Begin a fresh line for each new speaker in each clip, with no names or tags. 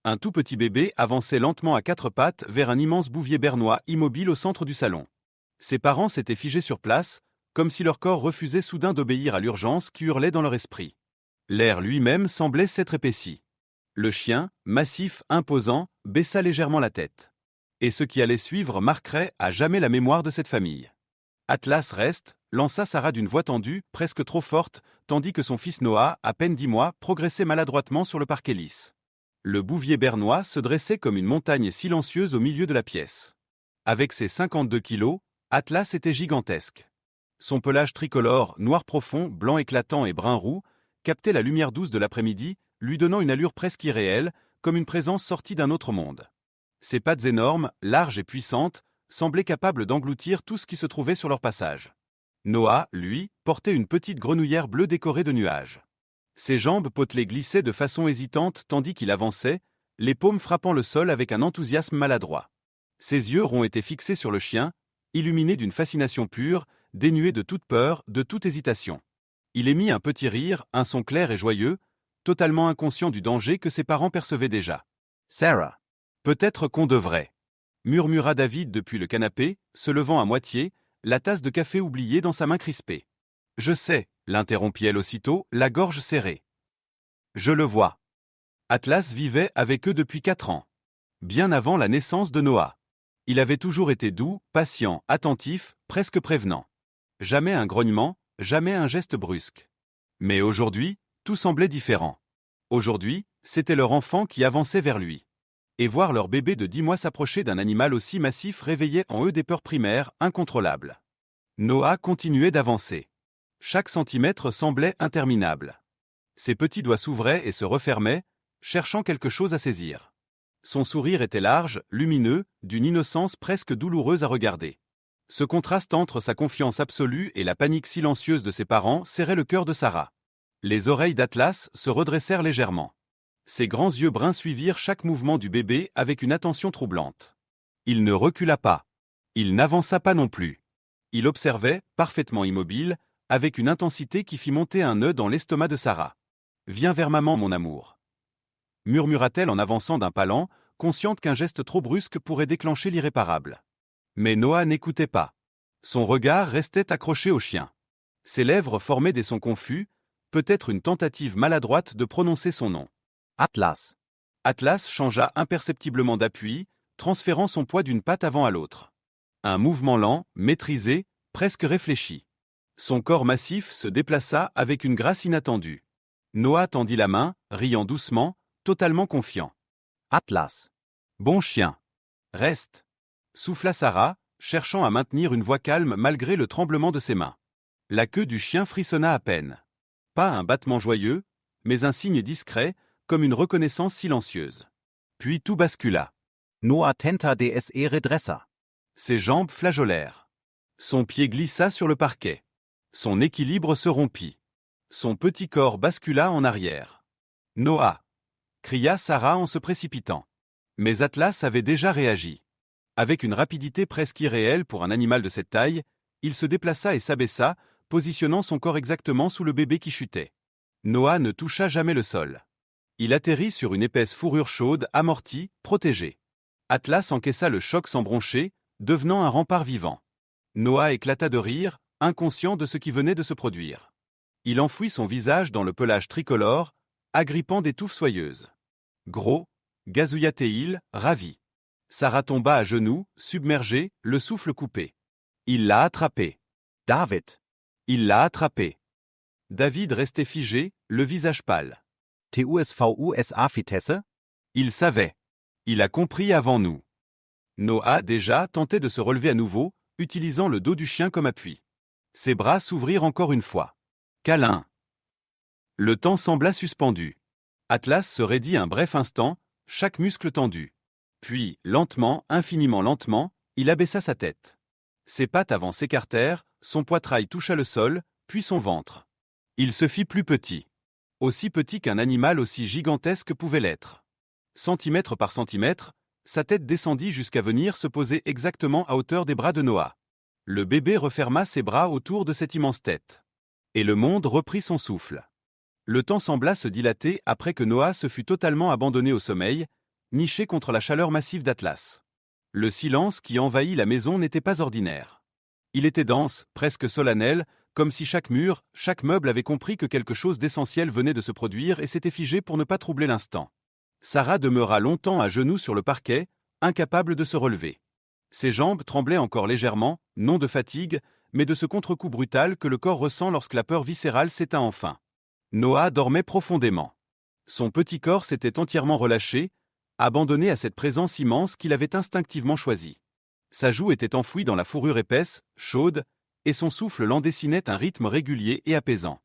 Un tout petit bébé avançait lentement à quatre pattes vers un immense bouvier bernois immobile au centre du salon. Ses parents s'étaient figés sur place, comme si leur corps refusait soudain d'obéir à l'urgence qui hurlait dans leur esprit. L'air lui-même semblait s'être épaissi. Le chien, massif, imposant, baissa légèrement la tête. Et ce qui allait suivre marquerait à jamais la mémoire de cette famille. Atlas reste, lança Sarah d'une voix tendue, presque trop forte, tandis que son fils Noah, à peine 10 mois, progressait maladroitement sur le parquet lisse. Le bouvier bernois se dressait comme une montagne silencieuse au milieu de la pièce. Avec ses 52 kilos, Atlas était gigantesque. Son pelage tricolore, noir profond, blanc éclatant et brun roux, captait la lumière douce de l'après-midi, lui donnant une allure presque irréelle, comme une présence sortie d'un autre monde. Ses pattes énormes, larges et puissantes, semblaient capables d'engloutir tout ce qui se trouvait sur leur passage. Noah, lui, portait une petite grenouillère bleue décorée de nuages. Ses jambes potelées glissaient de façon hésitante tandis qu'il avançait, les paumes frappant le sol avec un enthousiasme maladroit. Ses yeux ronds étaient fixés sur le chien, illuminés d'une fascination pure, dénués de toute peur, de toute hésitation. Il émit un petit rire, un son clair et joyeux, totalement inconscient du danger que ses parents percevaient déjà. « Sarah, peut-être qu'on devrait » murmura David depuis le canapé, se levant à moitié, la tasse de café oubliée dans sa main crispée. « Je sais » l'interrompit-elle aussitôt, la gorge serrée. « Je le vois. » Atlas vivait avec eux depuis 4 ans. Bien avant la naissance de Noah. Il avait toujours été doux, patient, attentif, presque prévenant. Jamais un grognement, jamais un geste brusque. Mais aujourd'hui, tout semblait différent. Aujourd'hui, c'était leur enfant qui avançait vers lui. Et voir leur bébé de 10 mois s'approcher d'un animal aussi massif réveillait en eux des peurs primaires, incontrôlables. Noah continuait d'avancer. Chaque centimètre semblait interminable. Ses petits doigts s'ouvraient et se refermaient, cherchant quelque chose à saisir. Son sourire était large, lumineux, d'une innocence presque douloureuse à regarder. Ce contraste entre sa confiance absolue et la panique silencieuse de ses parents serrait le cœur de Sarah. Les oreilles d'Atlas se redressèrent légèrement. Ses grands yeux bruns suivirent chaque mouvement du bébé avec une attention troublante. Il ne recula pas. Il n'avança pas non plus. Il observait, parfaitement immobile, avec une intensité qui fit monter un nœud dans l'estomac de Sarah. « Viens vers maman, mon amour » murmura-t-elle en avançant d'un pas lent, consciente qu'un geste trop brusque pourrait déclencher l'irréparable. Mais Noah n'écoutait pas. Son regard restait accroché au chien. Ses lèvres formaient des sons confus, peut-être une tentative maladroite de prononcer son nom. Atlas. Atlas changea imperceptiblement d'appui, transférant son poids d'une patte avant à l'autre. Un mouvement lent, maîtrisé, presque réfléchi. Son corps massif se déplaça avec une grâce inattendue. Noah tendit la main, riant doucement, totalement confiant. Atlas. Bon chien. Reste. Souffla Sarah, cherchant à maintenir une voix calme malgré le tremblement de ses mains. La queue du chien frissonna à peine. Pas un battement joyeux, mais un signe discret, comme une reconnaissance silencieuse. Puis tout bascula. Noah tenta DSE redressa. Ses jambes flageolèrent. Son pied glissa sur le parquet. Son équilibre se rompit. Son petit corps bascula en arrière. « Noah » cria Sarah en se précipitant. Mais Atlas avait déjà réagi. Avec une rapidité presque irréelle pour un animal de cette taille, il se déplaça et s'abaissa, positionnant son corps exactement sous le bébé qui chutait. Noah ne toucha jamais le sol. Il atterrit sur une épaisse fourrure chaude, amortie, protégée. Atlas encaissa le choc sans broncher, devenant un rempart vivant. Noah éclata de rire, inconscient de ce qui venait de se produire. Il enfouit son visage dans le pelage tricolore, agrippant des touffes soyeuses. Gros, gazouilla-t-il, ravi. Sarah tomba à genoux, submergée, le souffle coupé. Il l'a attrapé. David. Il l'a attrapé. David restait figé, le visage pâle. TUSVUSA Vitesse? Il savait. Il a compris avant nous. Noah, déjà, tentait de se relever à nouveau, utilisant le dos du chien comme appui. Ses bras s'ouvrirent encore une fois. Câlin. Le temps sembla suspendu. Atlas se raidit un bref instant, chaque muscle tendu. Puis, lentement, infiniment lentement, il abaissa sa tête. Ses pattes avant s'écartèrent, son poitrail toucha le sol, puis son ventre. Il se fit plus petit. Aussi petit qu'un animal aussi gigantesque pouvait l'être. Centimètre par centimètre, sa tête descendit jusqu'à venir se poser exactement à hauteur des bras de Noah. Le bébé referma ses bras autour de cette immense tête. Et le monde reprit son souffle. Le temps sembla se dilater après que Noah se fut totalement abandonné au sommeil, niché contre la chaleur massive d'Atlas. Le silence qui envahit la maison n'était pas ordinaire. Il était dense, presque solennel, comme si chaque mur, chaque meuble avait compris que quelque chose d'essentiel venait de se produire et s'était figé pour ne pas troubler l'instant. Sarah demeura longtemps à genoux sur le parquet, incapable de se relever. Ses jambes tremblaient encore légèrement, non de fatigue, mais de ce contre-coup brutal que le corps ressent lorsque la peur viscérale s'éteint enfin. Noah dormait profondément. Son petit corps s'était entièrement relâché, abandonné à cette présence immense qu'il avait instinctivement choisie. Sa joue était enfouie dans la fourrure épaisse, chaude, et son souffle l'en dessinait un rythme régulier et apaisant.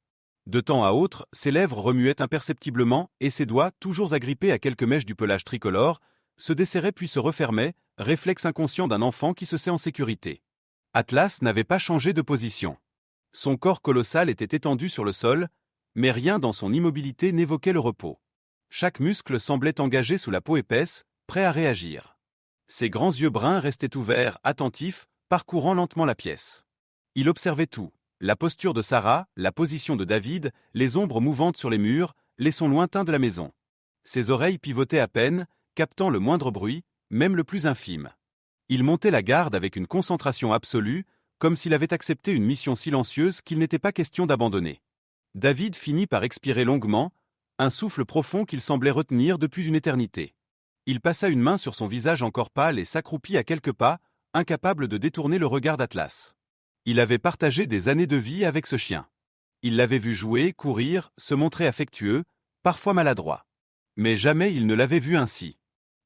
De temps à autre, ses lèvres remuaient imperceptiblement et ses doigts, toujours agrippés à quelques mèches du pelage tricolore, se desserraient puis se refermaient, réflexe inconscient d'un enfant qui se sait en sécurité. Atlas n'avait pas changé de position. Son corps colossal était étendu sur le sol, mais rien dans son immobilité n'évoquait le repos. Chaque muscle semblait engagé sous la peau épaisse, prêt à réagir. Ses grands yeux bruns restaient ouverts, attentifs, parcourant lentement la pièce. Il observait tout. La posture de Sarah, la position de David, les ombres mouvantes sur les murs, les sons lointains de la maison. Ses oreilles pivotaient à peine, captant le moindre bruit, même le plus infime. Il montait la garde avec une concentration absolue, comme s'il avait accepté une mission silencieuse qu'il n'était pas question d'abandonner. David finit par expirer longuement, un souffle profond qu'il semblait retenir depuis une éternité. Il passa une main sur son visage encore pâle et s'accroupit à quelques pas, incapable de détourner le regard d'Atlas. Il avait partagé des années de vie avec ce chien. Il l'avait vu jouer, courir, se montrer affectueux, parfois maladroit. Mais jamais il ne l'avait vu ainsi.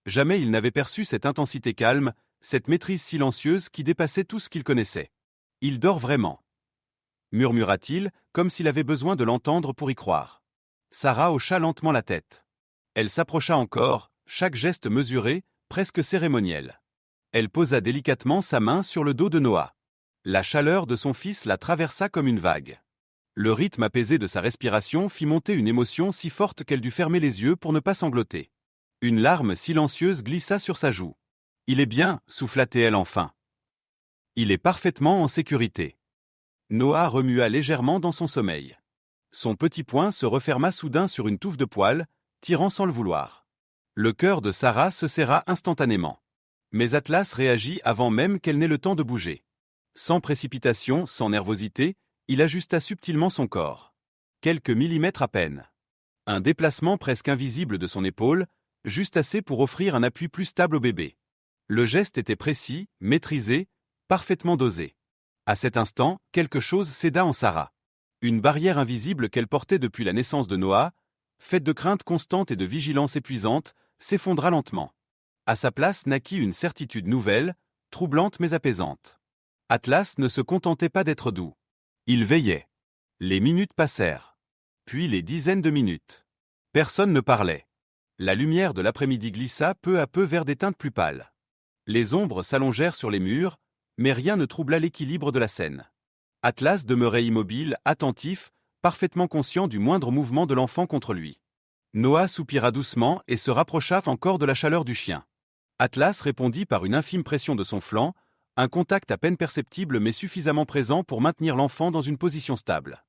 Jamais il n'avait perçu cette intensité calme, cette maîtrise silencieuse qui dépassait tout ce qu'il connaissait. « Il dort vraiment », murmura-t-il, comme s'il avait besoin de l'entendre pour y croire. Sarah hocha lentement la tête. Elle s'approcha encore, chaque geste mesuré, presque cérémoniel. Elle posa délicatement sa main sur le dos de Noah. La chaleur de son fils la traversa comme une vague. Le rythme apaisé de sa respiration fit monter une émotion si forte qu'elle dut fermer les yeux pour ne pas sangloter. Une larme silencieuse glissa sur sa joue. « Il est bien, souffla-t-elle enfin. Il est parfaitement en sécurité. » Noah remua légèrement dans son sommeil. Son petit poing se referma soudain sur une touffe de poils, tirant sans le vouloir. Le cœur de Sarah se serra instantanément. Mais Atlas réagit avant même qu'elle n'ait le temps de bouger. Sans précipitation, sans nervosité, il ajusta subtilement son corps. Quelques millimètres à peine. Un déplacement presque invisible de son épaule, juste assez pour offrir un appui plus stable au bébé. Le geste était précis, maîtrisé, parfaitement dosé. À cet instant, quelque chose céda en Sarah. Une barrière invisible qu'elle portait depuis la naissance de Noah, faite de crainte constante et de vigilance épuisante, s'effondra lentement. À sa place naquit une certitude nouvelle, troublante mais apaisante. Atlas ne se contentait pas d'être doux. Il veillait. Les minutes passèrent. Puis les dizaines de minutes. Personne ne parlait. La lumière de l'après-midi glissa peu à peu vers des teintes plus pâles. Les ombres s'allongèrent sur les murs, mais rien ne troubla l'équilibre de la scène. Atlas demeurait immobile, attentif, parfaitement conscient du moindre mouvement de l'enfant contre lui. Noah soupira doucement et se rapprocha encore de la chaleur du chien. Atlas répondit par une infime pression de son flanc, un contact à peine perceptible mais suffisamment présent pour maintenir l'enfant dans une position stable.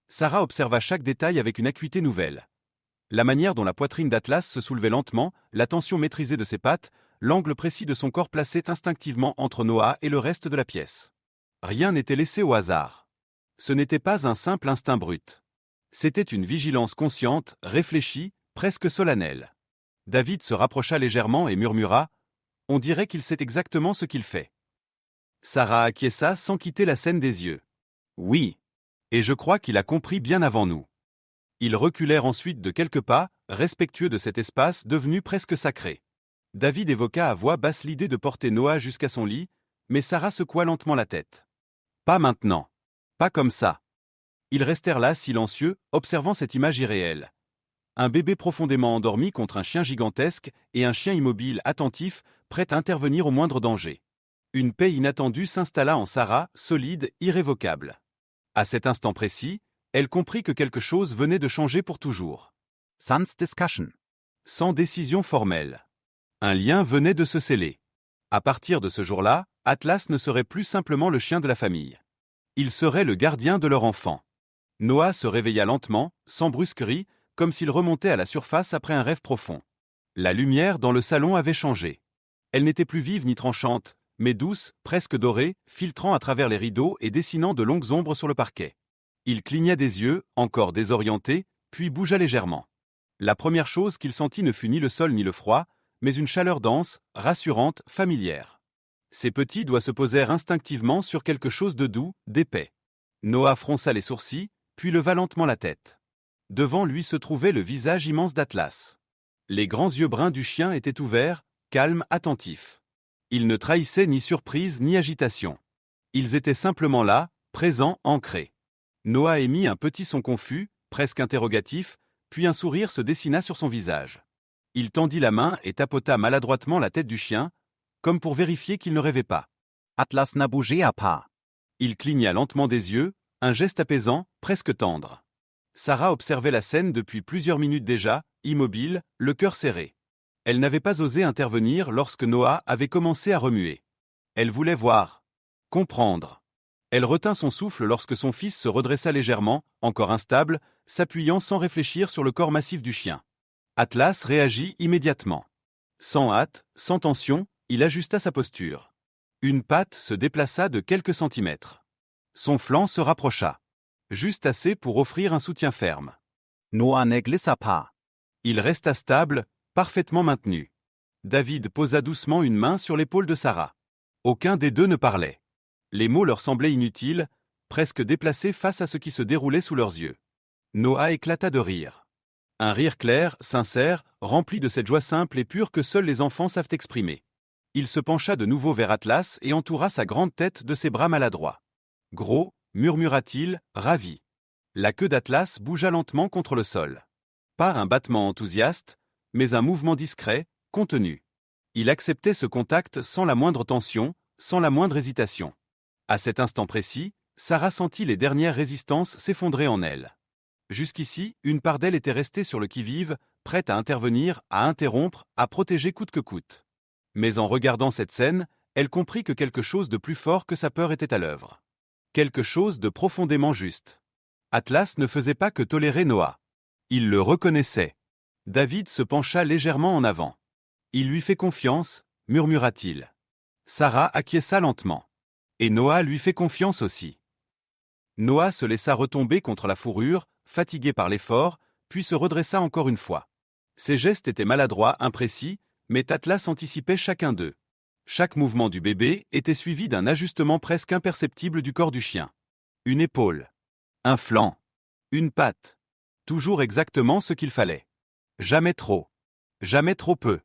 Sarah observa chaque détail avec une acuité nouvelle. La manière dont la poitrine d'Atlas se soulevait lentement, la tension maîtrisée de ses pattes, l'angle précis de son corps placé instinctivement entre Noah et le reste de la pièce. Rien n'était laissé au hasard. Ce n'était pas un simple instinct brut. C'était une vigilance consciente, réfléchie, presque solennelle. David se rapprocha légèrement et murmura « On dirait qu'il sait exactement ce qu'il fait. » Sarah acquiesça sans quitter la scène des yeux. « Oui. Et je crois qu'il a compris bien avant nous. » Ils reculèrent ensuite de quelques pas, respectueux de cet espace devenu presque sacré. David évoqua à voix basse l'idée de porter Noah jusqu'à son lit, mais Sarah secoua lentement la tête. « Pas maintenant. Pas comme ça. » Ils restèrent là, silencieux, observant cette image irréelle. Un bébé profondément endormi contre un chien gigantesque et un chien immobile, attentif, prêt à intervenir au moindre danger. Une paix inattendue s'installa en Sarah, solide, irrévocable. À cet instant précis, elle comprit que quelque chose venait de changer pour toujours. Sans discussion. Sans décision formelle. Un lien venait de se sceller. À partir de ce jour-là, Atlas ne serait plus simplement le chien de la famille. Il serait le gardien de leur enfant. Noah se réveilla lentement, sans brusquerie, comme s'il remontait à la surface après un rêve profond. La lumière dans le salon avait changé. Elle n'était plus vive ni tranchante, mais douce, presque dorée, filtrant à travers les rideaux et dessinant de longues ombres sur le parquet. Il cligna des yeux, encore désorienté, puis bougea légèrement. La première chose qu'il sentit ne fut ni le sol ni le froid, mais une chaleur dense, rassurante, familière. Ses petits doigts se posèrent instinctivement sur quelque chose de doux, d'épais. Noah fronça les sourcils, puis leva lentement la tête. Devant lui se trouvait le visage immense d'Atlas. Les grands yeux bruns du chien étaient ouverts, calmes, attentifs. Ils ne trahissaient ni surprise ni agitation. Ils étaient simplement là, présents, ancrés. Noah émit un petit son confus, presque interrogatif, puis un sourire se dessina sur son visage. Il tendit la main et tapota maladroitement la tête du chien, comme pour vérifier qu'il ne rêvait pas.
Atlas n'a bougé à pas.
Il cligna lentement des yeux, un geste apaisant, presque tendre. Sarah observait la scène depuis plusieurs minutes déjà, immobile, le cœur serré. Elle n'avait pas osé intervenir lorsque Noah avait commencé à remuer. Elle voulait voir, comprendre. Elle retint son souffle lorsque son fils se redressa légèrement, encore instable, s'appuyant sans réfléchir sur le corps massif du chien. Atlas réagit immédiatement. Sans hâte, sans tension, il ajusta sa posture. Une patte se déplaça de quelques centimètres. Son flanc se rapprocha. Juste assez pour offrir un soutien ferme.
Noah ne glissa pas.
Il resta stable, parfaitement maintenu. David posa doucement une main sur l'épaule de Sarah. Aucun des deux ne parlait. Les mots leur semblaient inutiles, presque déplacés face à ce qui se déroulait sous leurs yeux. Noah éclata de rire. Un rire clair, sincère, rempli de cette joie simple et pure que seuls les enfants savent exprimer. Il se pencha de nouveau vers Atlas et entoura sa grande tête de ses bras maladroits. Gros, murmura-t-il, ravi. La queue d'Atlas bougea lentement contre le sol. Pas un battement enthousiaste, mais un mouvement discret, contenu. Il acceptait ce contact sans la moindre tension, sans la moindre hésitation. À cet instant précis, Sarah sentit les dernières résistances s'effondrer en elle. Jusqu'ici, une part d'elle était restée sur le qui-vive, prête à intervenir, à interrompre, à protéger coûte que coûte. Mais en regardant cette scène, elle comprit que quelque chose de plus fort que sa peur était à l'œuvre. Quelque chose de profondément juste. Atlas ne faisait pas que tolérer Noah. Il le reconnaissait. David se pencha légèrement en avant. Il lui fait confiance, murmura-t-il. Sarah acquiesça lentement. Et Noah lui fait confiance aussi. Noah se laissa retomber contre la fourrure, fatigué par l'effort, puis se redressa encore une fois. Ses gestes étaient maladroits, imprécis, mais Atlas anticipait chacun d'eux. Chaque mouvement du bébé était suivi d'un ajustement presque imperceptible du corps du chien. Une épaule. Un flanc. Une patte. Toujours exactement ce qu'il fallait. Jamais trop. Jamais trop peu.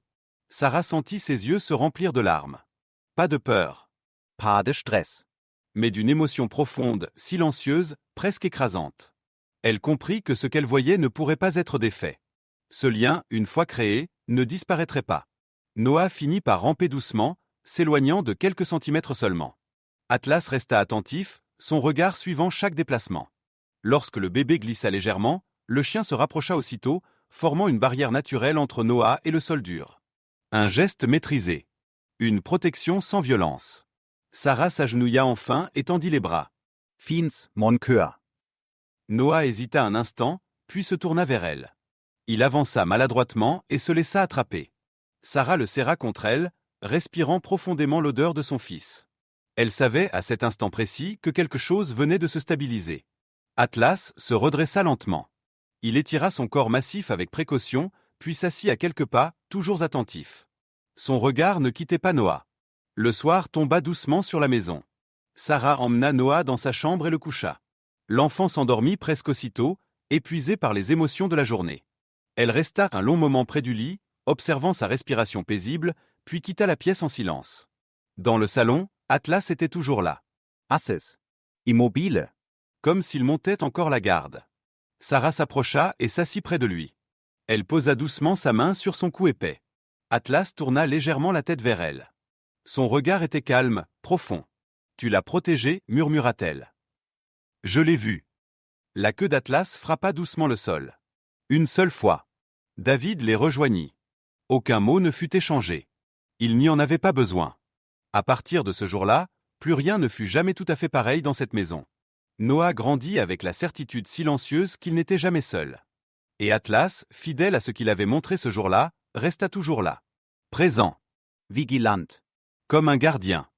Sarah sentit ses yeux se remplir de larmes. Pas de peur.
Pas de stress.
Mais d'une émotion profonde, silencieuse, presque écrasante. Elle comprit que ce qu'elle voyait ne pourrait pas être défait. Ce lien, une fois créé, ne disparaîtrait pas. Noah finit par ramper doucement, s'éloignant de quelques centimètres seulement. Atlas resta attentif, son regard suivant chaque déplacement. Lorsque le bébé glissa légèrement, le chien se rapprocha aussitôt, formant une barrière naturelle entre Noah et le sol dur. Un geste maîtrisé. Une protection sans violence. Sarah s'agenouilla enfin et tendit les bras.
Fiens, mon cœur.
Noah hésita un instant, puis se tourna vers elle. Il avança maladroitement et se laissa attraper. Sarah le serra contre elle, respirant profondément l'odeur de son fils. Elle savait, à cet instant précis, que quelque chose venait de se stabiliser. Atlas se redressa lentement. Il étira son corps massif avec précaution, puis s'assit à quelques pas, toujours attentif. Son regard ne quittait pas Noah. Le soir tomba doucement sur la maison. Sarah emmena Noah dans sa chambre et le coucha. L'enfant s'endormit presque aussitôt, épuisé par les émotions de la journée. Elle resta un long moment près du lit, observant sa respiration paisible, puis quitta la pièce en silence. Dans le salon, Atlas était toujours là.
Assis. Immobile.
Comme s'il montait encore la garde. Sarah s'approcha et s'assit près de lui. Elle posa doucement sa main sur son cou épais. Atlas tourna légèrement la tête vers elle. Son regard était calme, profond. « Tu l'as protégé » murmura-t-elle. « Je l'ai vu. » La queue d'Atlas frappa doucement le sol. Une seule fois. David les rejoignit. Aucun mot ne fut échangé. Il n'y en avait pas besoin. À partir de ce jour-là, plus rien ne fut jamais tout à fait pareil dans cette maison. Noah grandit avec la certitude silencieuse qu'il n'était jamais seul. Et Atlas, fidèle à ce qu'il avait montré ce jour-là, resta toujours là. Présent.
Vigilant.
Comme un gardien.